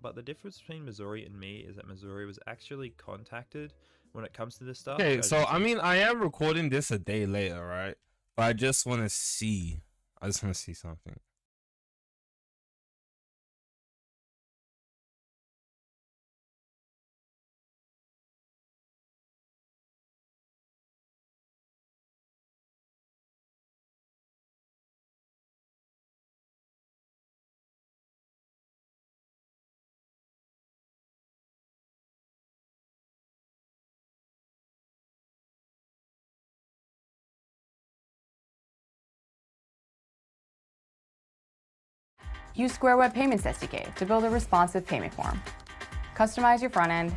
but the difference between Missouri and me is that Missouri was actually contacted when it comes to this stuff. Okay, so I mean, I am recording this a day later, right? But I just want to see. I just want to see something. Use Square Web Payments SDK to build a responsive payment form. Customize your front end,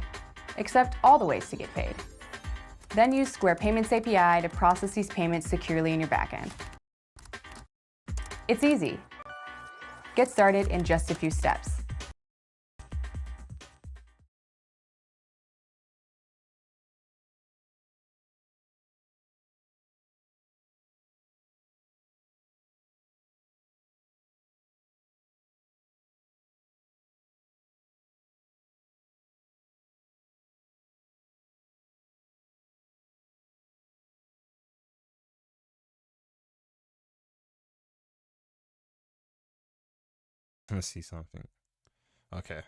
accept all the ways to get paid. Then use Square Payments API to process these payments securely in your backend. It's easy. Get started in just a few steps. I want to see something. Okay.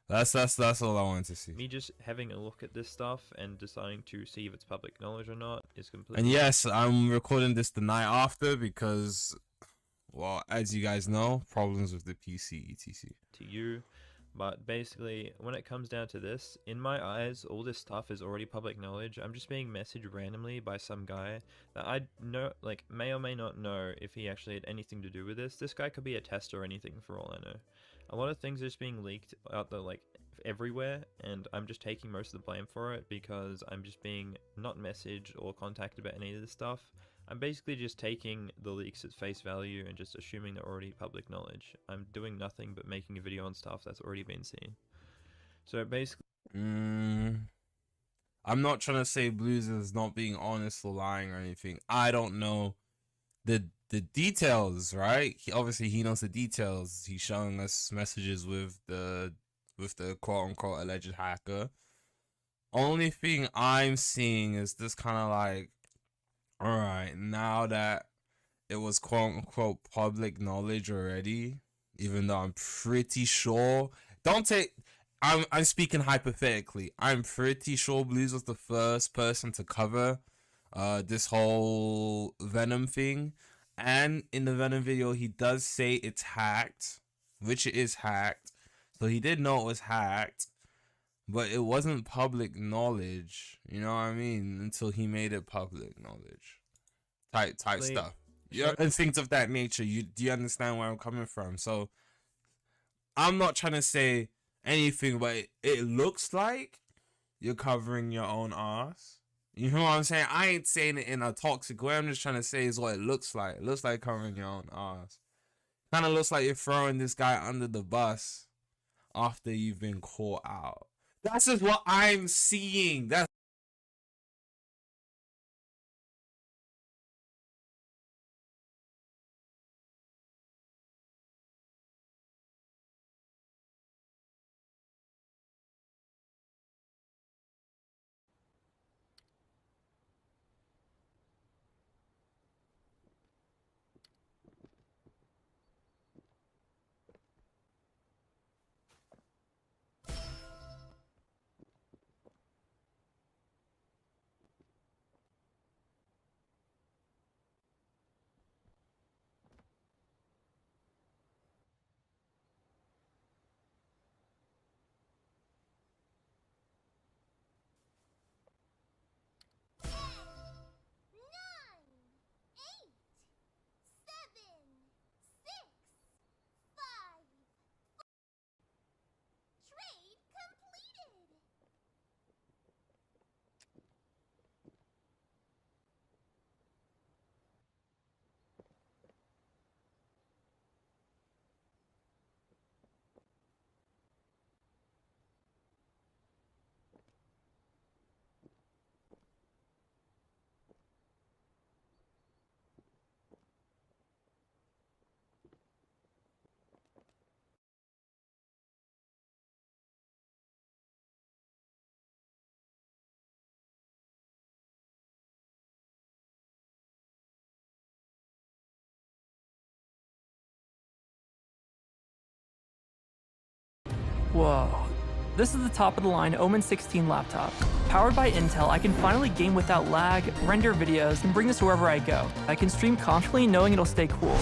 That's all I wanted to see. Me just having a look at this stuff and deciding to see if it's public knowledge or not is completely. And yes, I'm recording this the night after because, well, as you guys know, problems with the PC, etc. To you, but basically, when it comes down to this, in my eyes, all this stuff is already public knowledge. I'm just being messaged randomly by some guy that I know, like, may or may not know if he actually had anything to do with this. This guy could be a tester or anything for all I know. A lot of things are just being leaked out there, like, everywhere, and I'm just taking most of the blame for it because I'm just being not messaged or contacted about any of this stuff. I'm basically just taking the leaks at face value and just assuming they're already public knowledge. I'm doing nothing but making a video on stuff that's already been seen. So basically, I'm not trying to say Blues is not being honest or lying or anything. I don't know the details, right? Obviously he knows the details. He's showing us messages with the quote unquote alleged hacker. Only thing I'm seeing is this kind of like, all right, now that it was quote unquote public knowledge already, even though I'm pretty sure, don't take, I'm speaking hypothetically, I'm pretty sure Blues was the first person to cover this whole Venom thing. And in the Venom video, he does say it's hacked, which it is hacked. So he did know it was hacked, but it wasn't public knowledge. You know what I mean? Until he made it public knowledge. Type stuff. Yeah, and things of that nature. Do you understand where I'm coming from? So I'm not trying to say anything, but it looks like you're covering your own ass. You know what I'm saying? I ain't saying it in a toxic way. I'm just trying to say is what it looks like. It looks like covering your own ass. Kind of looks like you're throwing this guy under the bus after you've been caught out. That's just what I'm seeing. That's Whoa. This is the top of the line Omen 16 laptop. Powered by Intel, I can finally game without lag, render videos, and bring this wherever I go. I can stream confidently knowing it'll stay cool.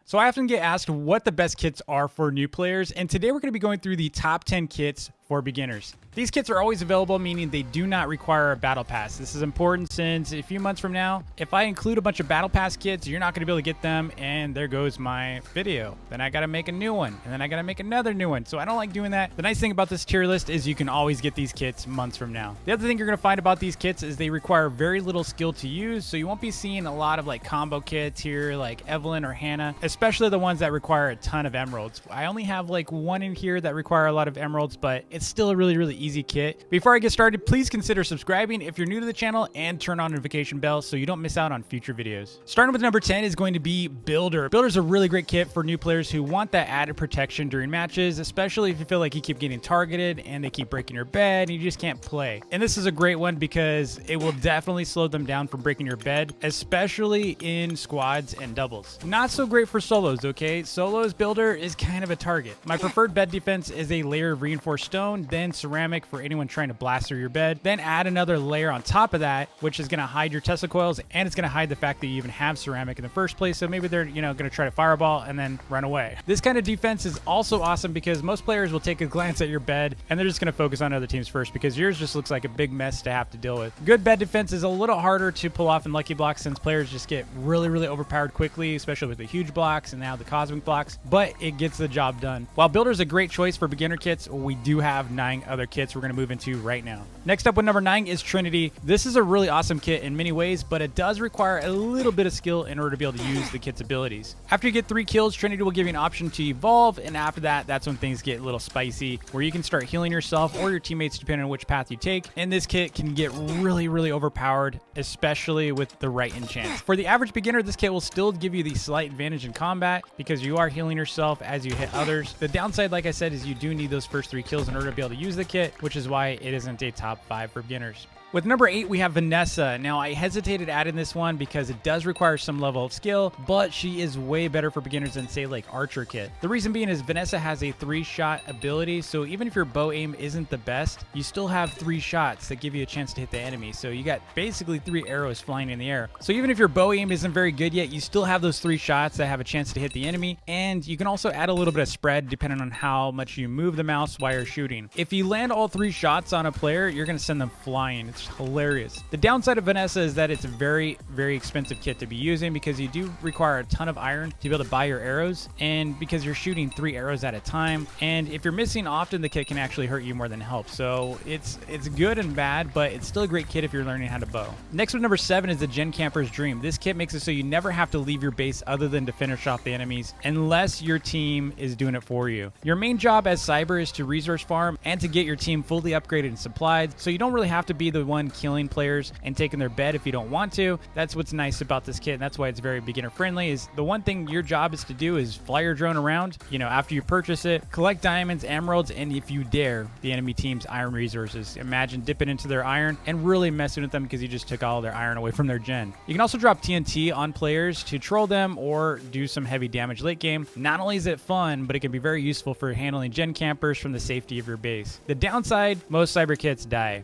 So I often get asked what the best kits are for new players, and today we're going to be going through the top 10 kits for beginners. These kits are always available, meaning they do not require a battle pass. This is important since a few months from now, if I include a bunch of battle pass kits, you're not going to be able to get them, and there goes my video. Then I got to make a new one, and then I got to make another new one. So I don't like doing that. The nice thing about this tier list is you can always get these kits months from now. The other thing you're going to find about these kits is they require very little skill to use, so you won't be seeing a lot of like combo kits here like Evelyn or Hannah, especially the ones that require a ton of emeralds. I only have like one in here that require a lot of emeralds, but it's still a really easy kit. Before I get started, please consider subscribing if you're new to the channel and turn on notification bell so you don't miss out on future videos. Starting with number 10 is going to be Builder. Builder's a really great kit for new players who want that added protection during matches, especially if you feel like you keep getting targeted and they keep breaking your bed and you just can't play. And this is a great one because it will definitely slow them down from breaking your bed, especially in squads and doubles. Not so great for solos, okay? Solos, Builder is kind of a target. My preferred bed defense is a layer of reinforced stone, then ceramic for anyone trying to blast through your bed, then add another layer on top of that, which is going to hide your Tesla coils, and it's going to hide the fact that you even have ceramic in the first place. So maybe they're, going to try to fireball and then run away. This kind of defense is also awesome because most players will take a glance at your bed and they're just going to focus on other teams first because yours just looks like a big mess to have to deal with. Good bed defense is a little harder to pull off in Lucky Blocks since players just get really overpowered quickly, especially with the huge blocks and now the cosmic blocks, but it gets the job done. While Builder's a great choice for beginner kits, we do have 9 other kits we're going to move into right now. Next up with number 9 is Trinity. This is a really awesome kit in many ways, but it does require a little bit of skill in order to be able to use the kit's abilities. After you get 3 kills, Trinity will give you an option to evolve, and after that, that's when things get a little spicy, where you can start healing yourself or your teammates depending on which path you take, and this kit can get really overpowered, especially with the right enchants. For the average beginner, this kit will still give you the slight advantage in combat because you are healing yourself as you hit others. The downside, like I said, is you do need those first 3 kills in order to be able to use the kit, which is why it isn't a top 5 for beginners. With number 8, we have Vanessa. Now, I hesitated adding this one because it does require some level of skill, but she is way better for beginners than, say, like Archer kit. The reason being is Vanessa has a 3-shot ability, so even if your bow aim isn't the best, you still have 3 shots that give you a chance to hit the enemy. So you got basically 3 arrows flying in the air. So even if your bow aim isn't very good yet, you still have those 3 shots that have a chance to hit the enemy, and you can also add a little bit of spread depending on how much you move the mouse while you're shooting. If you land all 3 shots on a player, you're going to send them flying. It's hilarious. The downside of Vanessa is that it's a very expensive kit to be using because you do require a ton of iron to be able to buy your arrows, and because you're shooting 3 arrows at a time, and if you're missing often, the kit can actually hurt you more than help. So it's good and bad, but it's still a great kit if you're learning how to bow. Next with number 7 is the Gen Camper's Dream. This kit makes it so you never have to leave your base other than to finish off the enemies unless your team is doing it for you. Your main job as Cyber is to resource farm and to get your team fully upgraded and supplied, so you don't really have to be the one killing players and taking their bed if you don't want to. That's what's nice about this kit, and that's why it's very beginner friendly. Is the one thing your job is to do is fly your drone around, after you purchase it, collect diamonds, emeralds, and if you dare, the enemy team's iron resources. Imagine dipping into their iron and really messing with them because you just took all their iron away from their gen. You can also drop TNT on players to troll them or do some heavy damage late game. Not only is it fun, but it can be very useful for handling gen campers from the safety of your base. The downside, most cyber kits die.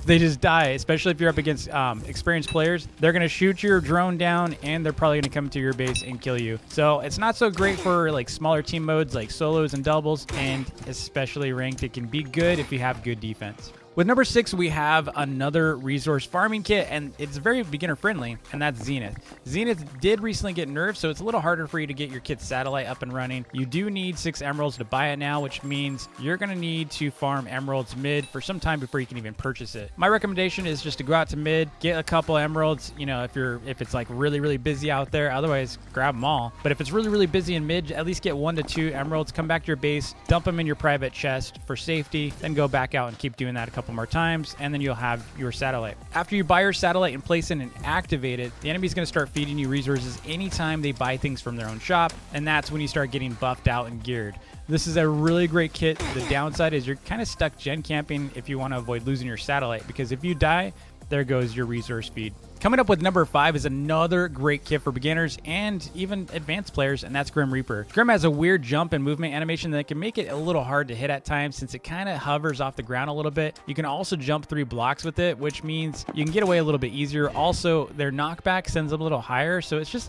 They just die, especially if you're up against experienced players. They're going to shoot your drone down and they're probably going to come to your base and kill you. So it's not so great for like smaller team modes like solos and doubles, and especially ranked. It can be good if you have good defense. With number 6, we have another resource farming kit, and it's very beginner friendly, and that's Zenith. Zenith did recently get nerfed, so it's a little harder for you to get your kit's satellite up and running. You do need 6 emeralds to buy it now, which means you're going to need to farm emeralds mid for some time before you can even purchase it. My recommendation is just to go out to mid, get a couple emeralds, if it's like really busy out there. Otherwise, grab them all. But if it's really busy in mid, at least get 1 to 2 emeralds, come back to your base, dump them in your private chest for safety, then go back out and keep doing that a couple more times, and then you'll have your satellite. After you buy your satellite and place it and activate it, the enemy's going to start feeding you resources anytime they buy things from their own shop, and that's when you start getting buffed out and geared. This is a really great kit. The downside is you're kind of stuck gen camping if you want to avoid losing your satellite, because if you die, there goes your resource feed. Coming up with number 5 is another great kit for beginners and even advanced players, and that's Grim Reaper. Grim has a weird jump and movement animation that can make it a little hard to hit at times since it kind of hovers off the ground a little bit. You can also jump 3 blocks with it, which means you can get away a little bit easier. Also, their knockback sends them a little higher, so it's just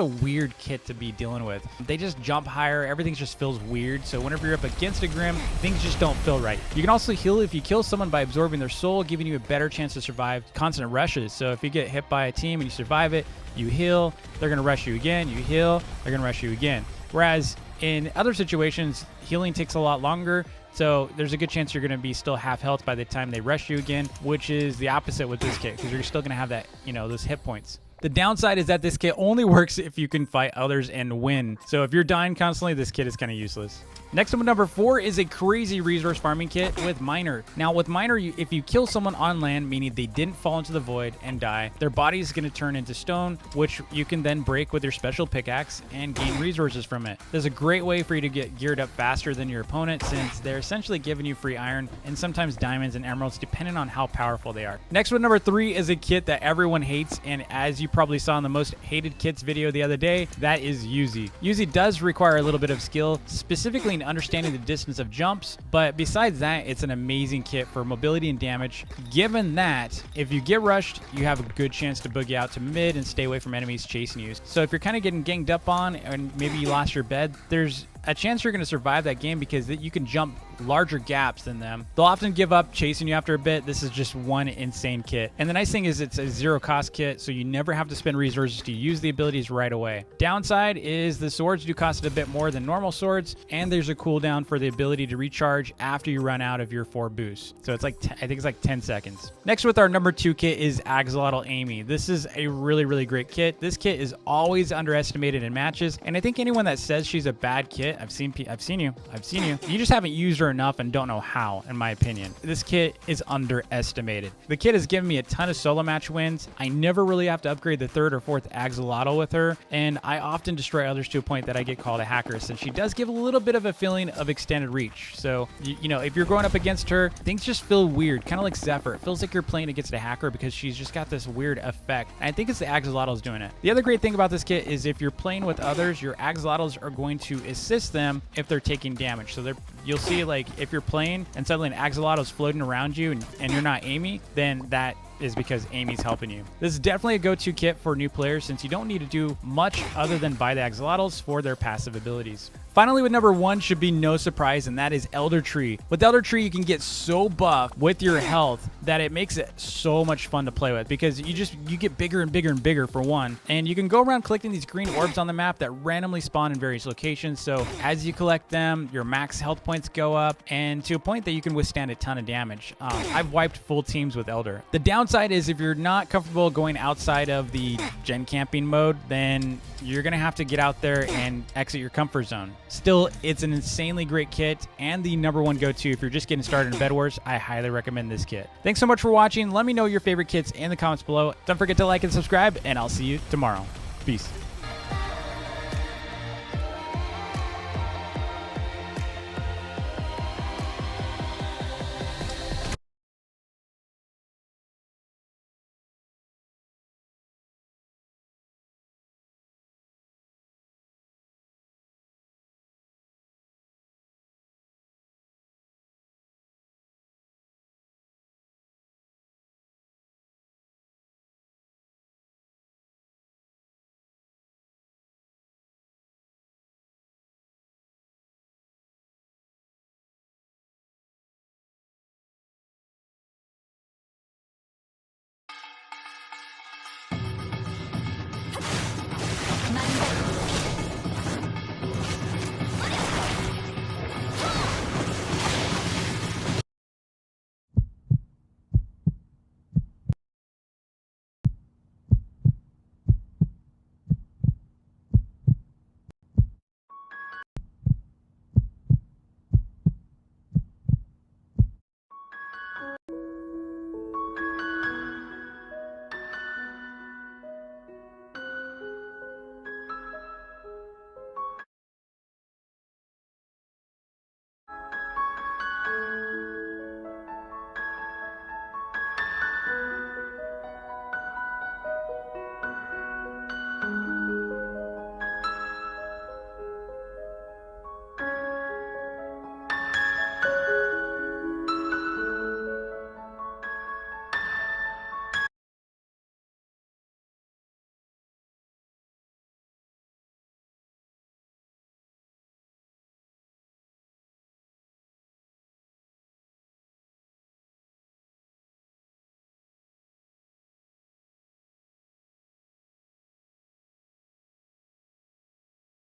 a weird kit to be dealing with. They just jump higher, everything just feels weird, so whenever you're up against a Grim, things just don't feel right. You can also heal if you kill someone by absorbing their soul, giving you a better chance to survive constant rushes. So if you get hit by a team and you survive it, you heal, they're going to rush you again, you heal, they're going to rush you again. Whereas in other situations, healing takes a lot longer, so there's a good chance you're going to be still half health by the time they rush you again, which is the opposite with this kit because you're still going to have that, those hit points. The downside is that this kit only works if you can fight others and win. So if you're dying constantly, this kit is kind of useless. Next up, number 4 is a crazy resource farming kit with Miner. Now with Miner, if you kill someone on land, meaning they didn't fall into the void and die, their body is going to turn into stone, which you can then break with your special pickaxe and gain resources from it. There's a great way for you to get geared up faster than your opponent since they're essentially giving you free iron and sometimes diamonds and emeralds depending on how powerful they are. Next one, number 3 is a kit that everyone hates, and as you probably saw in the most hated kits video the other day, that is Yuzi. Yuzi does require a little bit of skill, specifically in understanding the distance of jumps, but besides that, it's an amazing kit for mobility and damage, given that if you get rushed, you have a good chance to boogie out to mid and stay away from enemies chasing you. So if you're kind of getting ganged up on and maybe you lost your bed, there's a chance you're going to survive that game because you can jump larger gaps than them. They'll often give up chasing you after a bit. This is just one insane kit. And the nice thing is it's a zero cost kit, so you never have to spend resources to use the abilities right away. Downside is the swords do cost a bit more than normal swords, and there's a cooldown for the ability to recharge after you run out of your 4 boosts. So it's like, I think it's like 10 seconds. Next with our number 2 kit is Axolotl Amy. This is a really, really great kit. This kit is always underestimated in matches, and I think anyone that says she's a bad kit, I've seen you. You just haven't used her enough and don't know how, in my opinion. This kit is underestimated. The kit has given me a ton of solo match wins. I never really have to upgrade the 3rd or 4th Axolotl with her, and I often destroy others to a point that I get called a hacker, since she does give a little bit of a feeling of extended reach. So, if you're going up against her, things just feel weird, kind of like Zephyr. It feels like you're playing against a hacker because she's just got this weird effect. And I think it's the Axolotls doing it. The other great thing about this kit is if you're playing with others, your Axolotls are going to assist them if they're taking damage. So you'll see, like, if you're playing and suddenly an Axolotl is floating around you and you're not Amy, then that is because Amy's helping you. This is definitely a go-to kit for new players since you don't need to do much other than buy the Axolotls for their passive abilities. Finally, with number 1 should be no surprise, and that is Elder Tree. With Elder Tree, you can get so buff with your health that it makes it so much fun to play with because you get bigger and bigger and bigger for one, and you can go around collecting these green orbs on the map that randomly spawn in various locations. So as you collect them, your max health points go up, and to a point that you can withstand a ton of damage. I've wiped full teams with Elder. The downside is if you're not comfortable going outside of the gen camping mode, then you're gonna have to get out there and exit your comfort zone. Still, it's an insanely great kit and the number 1 go-to if you're just getting started in Bed Wars. I highly recommend this kit. Thanks so much for watching. Let me know your favorite kits in the comments below. Don't forget to like and subscribe, and I'll see you tomorrow. Peace.